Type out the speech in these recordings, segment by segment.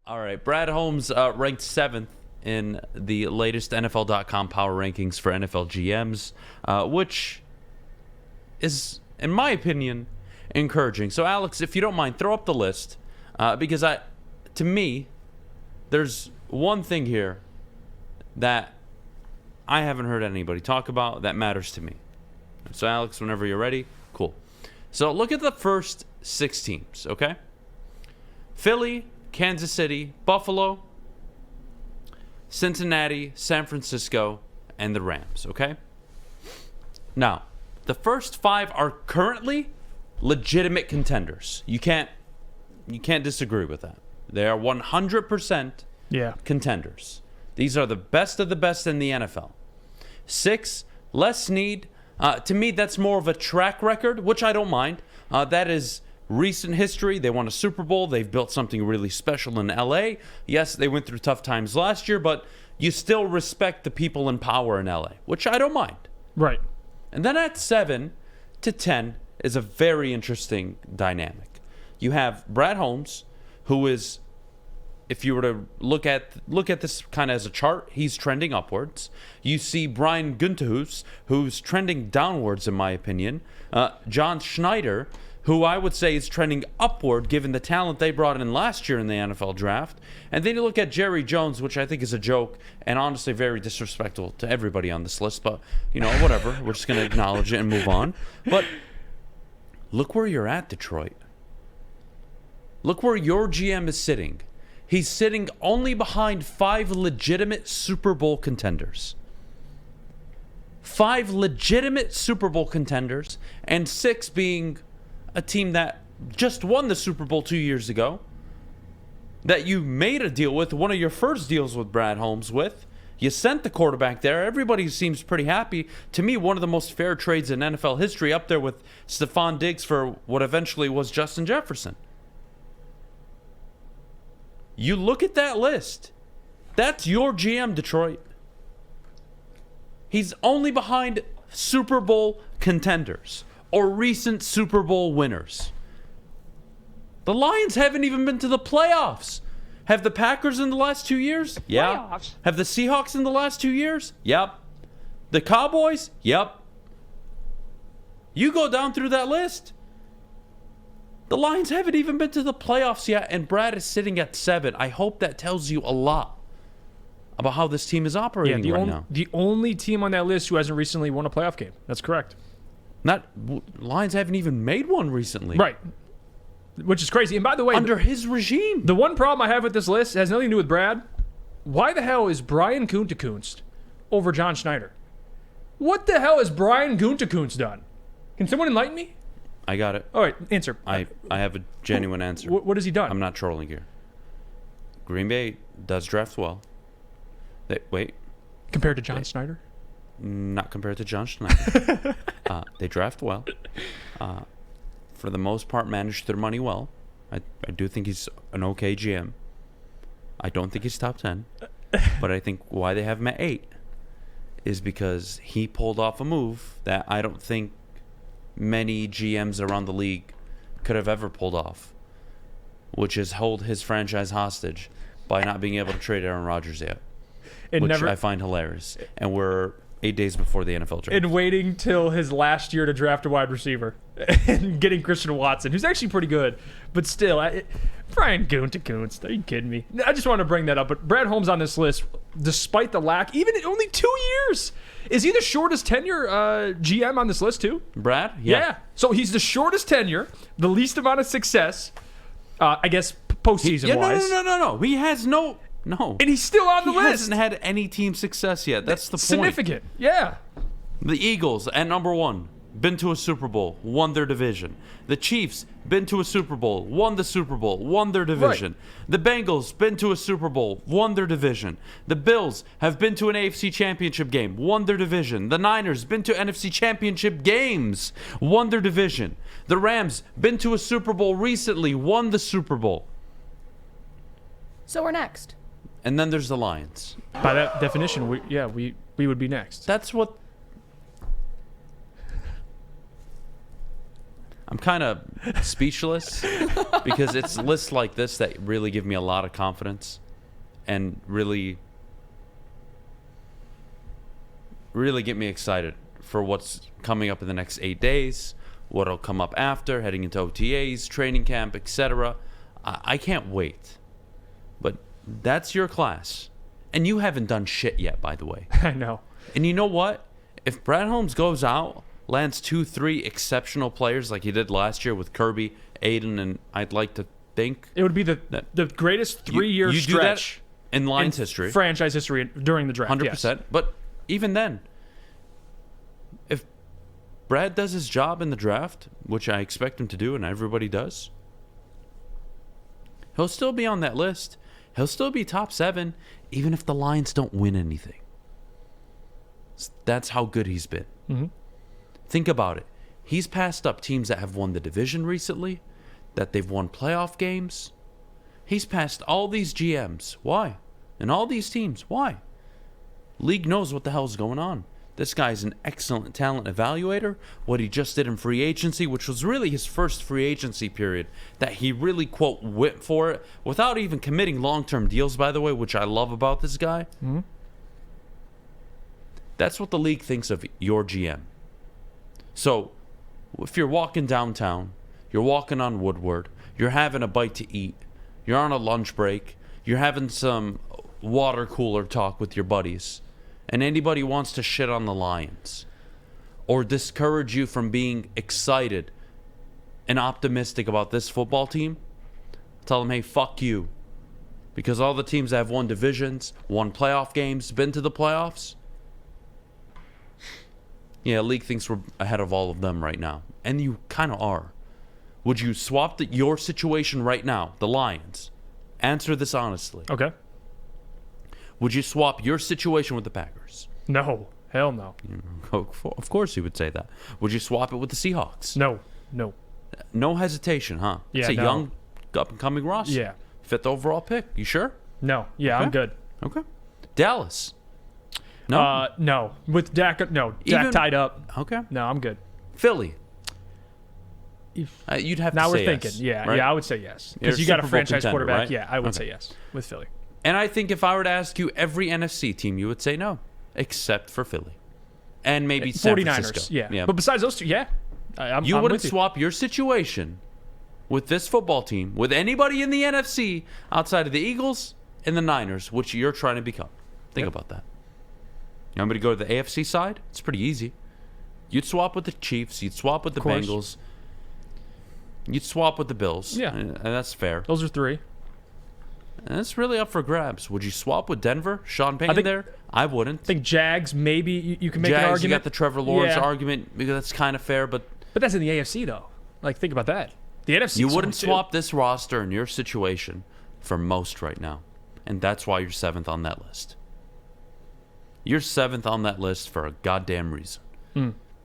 All right. Brad Holmes ranked 7th in the latest NFL.com power rankings for NFL GMs, which is, in my opinion, encouraging. So, Alex, if you don't mind, throw up the list because to me, there's one thing here that I haven't heard anybody talk about that matters to me. So, Alex, whenever you're ready, cool. So, look at the first 6 teams, okay? Philly, Kansas City, Buffalo, Cincinnati, San Francisco, and the Rams, okay? Now, the first 5 are currently legitimate contenders. You can't disagree with that. They are 100% contenders. These are the best of the best in the NFL. 6, Les Snead. To me, that's more of a track record, which I don't mind. That is recent history. They won a Super Bowl. They've built something really special in L.A. Yes, they went through tough times last year, but you still respect the people in power in L.A., which I don't mind. Right. And then at 7 to 10 is a very interesting dynamic. You have Brad Holmes, who is, if you were to look at this kind of as a chart, he's trending upwards. You see Brian Gutekunst, who's trending downwards, in my opinion. John Schneider, who I would say is trending upward given the talent they brought in last year in the NFL draft. And then you look at Jerry Jones, which I think is a joke and honestly very disrespectful to everybody on this list. But, whatever. We're just going to acknowledge it and move on. But look where you're at, Detroit. Look where your GM is sitting. He's sitting only behind 5 legitimate Super Bowl contenders. 5 legitimate Super Bowl contenders, and 6 being a team that just won the Super Bowl 2 years ago, that you made a deal with, one of your first deals with Brad Holmes with. You sent the quarterback there. Everybody seems pretty happy. To me, one of the most fair trades in NFL history, up there with Stephon Diggs for what eventually was Justin Jefferson. You look at that list. That's your GM, Detroit. He's only behind Super Bowl contenders or recent Super Bowl winners. The Lions haven't even been to the playoffs. Have the Packers in the last 2 years? Yeah. Playoffs. Have the Seahawks in the last 2 years? Yep. The Cowboys? Yep. You go down through that list. The Lions haven't even been to the playoffs yet, and Brad is sitting at 7. I hope that tells you a lot about how this team is operating now. The only team on that list who hasn't recently won a playoff game. That's correct. Lions haven't even made one recently. Right. Which is crazy. And by the way, under his regime. The one problem I have with this list has nothing to do with Brad. Why the hell is Brian Gutekunst over John Schneider? What the hell has Brian Gutekunst done? Can someone enlighten me? I got it. All right, answer. I have a genuine answer. What has he done? I'm not trolling here. Green Bay does draft well. Compared to John Schneider? Not compared to John Schneider. They draft well. For the most part, manage their money well. I do think he's an okay GM. I don't think he's top 10. But I think why they have him at 8 is because he pulled off a move that I don't think many GMs around the league could have ever pulled off, which is hold his franchise hostage by not being able to trade Aaron Rodgers yet, I find hilarious. And we're 8 days before the NFL draft. And waiting till his last year to draft a wide receiver and getting Christian Watson, who's actually pretty good, but still, Brian Gutekunst, are you kidding me? I just want to bring that up, but Brad Holmes on this list, despite the lack, even in only 2 years, is he the shortest tenure GM on this list too? Brad? Yeah. So he's the shortest tenure, the least amount of success, I guess, postseason-wise. No. He has no. And he's still on the list. He hasn't had any team success yet. That's the point. Significant. Yeah. The Eagles at number 1, been to a Super Bowl, won their division. The Chiefs, been to a Super Bowl, won the Super Bowl, won their division. Right. The Bengals, been to a Super Bowl, won their division. The Bills have been to an AFC Championship game, won their division. The Niners, been to NFC Championship games, won their division. The Rams, been to a Super Bowl recently, won the Super Bowl. So we're next. And then there's the Lions. By that definition, we would be next. That's what... I'm kind of speechless because it's lists like this that really give me a lot of confidence and really get me excited for what's coming up in the next 8 days, what'll come up after, heading into OTAs, training camp, etc. I can't wait. But that's your class. And you haven't done shit yet, by the way. I know. And you know what? If Brad Holmes goes out, lands 2-3 exceptional players like he did last year with Kirby, Aiden, and I'd like to think It would be the greatest 3-year you stretch do that in Lions history. franchise history during the draft. 100%. Yes. But even then, if Brad does his job in the draft, which I expect him to do and everybody does, he'll still be on that list. He'll still be top 7, even if the Lions don't win anything. That's how good he's been. Mm-hmm. Think about it. He's passed up teams that have won the division recently, that they've won playoff games. He's passed all these GMs. Why? And all these teams. Why? League knows what the hell's going on. This guy's an excellent talent evaluator. What he just did in free agency, which was really his first free agency period, that he really, quote, went for it without even committing long-term deals, by the way, which I love about this guy. Mm-hmm. That's what the league thinks of your GM. So, if you're walking downtown, you're walking on Woodward, you're having a bite to eat, you're on a lunch break, you're having some water cooler talk with your buddies, and anybody wants to shit on the Lions or discourage you from being excited and optimistic about this football team, tell them, hey, fuck you. Because all the teams that have won divisions, won playoff games, been to the playoffs, yeah, league thinks we're ahead of all of them right now. And you kind of are. Would you swap your situation right now, the Lions? Answer this honestly. Okay. Would you swap your situation with the Packers? No. Hell no. Of course you would say that. Would you swap it with the Seahawks? No. No hesitation, huh? Yeah, it's a no. young, up-and-coming roster. Yeah. 5th overall pick. You sure? No. Yeah, Okay. I'm good. Okay. Dallas. No? No. With Dak, no. Dak Even- tied up. Okay. No, I'm good. Philly. You'd have Now to we're say thinking. yes, Yeah, right? yeah, I would say yes. You're Because a you got Super a Bowl franchise contender, quarterback. right? Yeah, I would Okay. say yes with Philly. And I think if I were to ask you every NFC team, you would say no, except for Philly. And maybe San 49ers. Francisco. Yeah. But besides those two, yeah. I'm You I'm wouldn't with you. swap your situation with this football team with anybody in the NFC outside of the Eagles and the Niners, which you're trying to become. Think Yep. about that. You want me to go to the AFC side? It's pretty easy. You'd swap with the Chiefs. You'd swap with the course. Bengals. You'd swap with the Bills. Yeah. And that's fair. Those are 3. And that's really up for grabs. Would you swap with Denver? Sean Payton think- there? I wouldn't. I think Jags, maybe you can make an Jags, argument. you got the Trevor Lawrence Yeah. argument because that's kind of fair, but But that's in the AFC, though. Like, think about that. The NFC. you is wouldn't someone, too. swap this roster in your situation for most right now. And that's why you're 7th on that list. You're 7th on that list for a goddamn reason.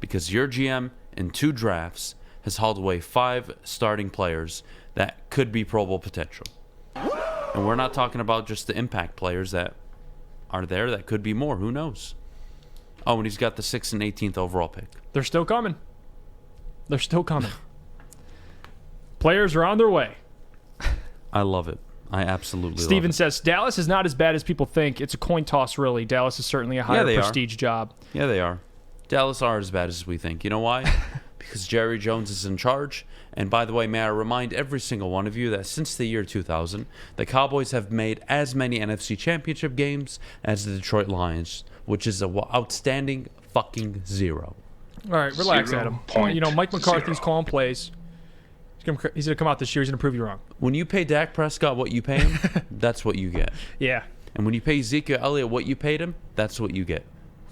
Because your GM in 2 drafts has hauled away 5 starting players that could be Pro Bowl potential. And we're not talking about just the impact players that are there. That could be more. Who knows? Oh, and he's got the 6th and 18th overall pick. They're still coming. They're still coming. Players are on their way. I love it. I absolutely Steven love it. says, Dallas is not as bad as people think. It's a coin toss, really. Dallas is certainly a higher they are. prestige job. Yeah, they are. Dallas are as bad as we think. You know why? Because Jerry Jones is in charge. And by the way, may I remind every single one of you that since the year 2000, the Cowboys have made as many NFC Championship games as the Detroit Lions, which is a outstanding fucking 0. All right, relax, 0.0. Adam. You know, Mike McCarthy's calling plays. He's going to come out this year. He's going to prove you wrong. When you pay Dak Prescott what you pay him, that's what you get. Yeah. And when you pay Ezekiel Elliott what you paid him, that's what you get.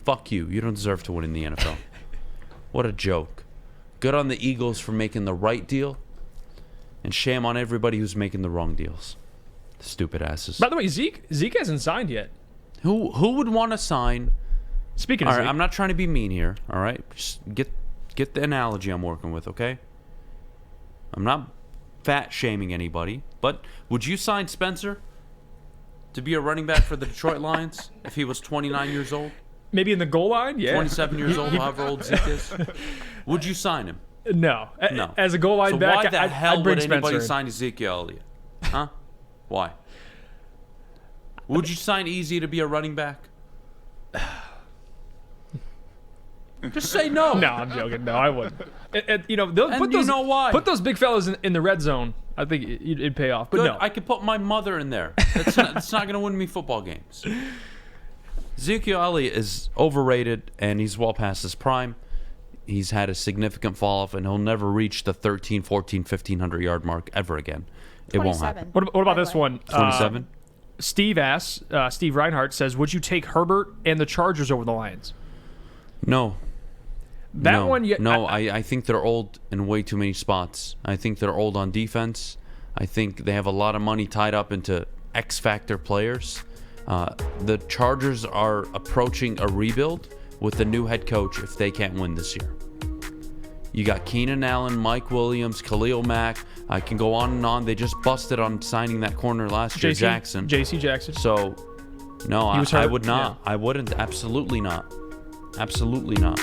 Fuck you. You don't deserve to win in the NFL. What a joke. Good on the Eagles for making the right deal, and shame on everybody who's making the wrong deals. Stupid asses. By the way, Zeke hasn't signed yet. Who would want to sign? Speaking All of right, Zeke, I'm not trying to be mean here. All right, just get the analogy I'm working with, okay? I'm not fat shaming anybody, but would you sign Spencer to be a running back for the Detroit Lions if he was 29 years old? maybe in the goal line? Yeah. 27 years old, however old Zeke is. Would you sign him? No. No. As a goal line So back, why the hell I'd bring would anybody Spencer in. sign Ezekiel Elliott? Huh? Why? Would you sign Easy to be a running back? Just say no. No, I'm joking. No, I wouldn't. Those, know why. Put those big fellas in the red zone. I think it'd pay off. But Good. no. I could put my mother in there. It's not going to win me football games. Ezekiel Elliott is overrated, and he's well past his prime. He's had a significant fall off, and he'll never reach the 13, 14, 1,500 yard mark ever again. It won't happen. 27. What about this one? 27? Steve Reinhardt says, would you take Herbert and the Chargers over the Lions? No. That one, I think they're old in way too many spots. I think they're old on defense. I think they have a lot of money tied up into X-factor players. The Chargers are approaching a rebuild with the new head coach if they can't win this year. You got Keenan Allen, Mike Williams, Khalil Mack. I can go on and on. They just busted on signing that corner last year, Jackson. J.C. Jackson. So, no, I would not. Yeah. I wouldn't. Absolutely not. Absolutely not.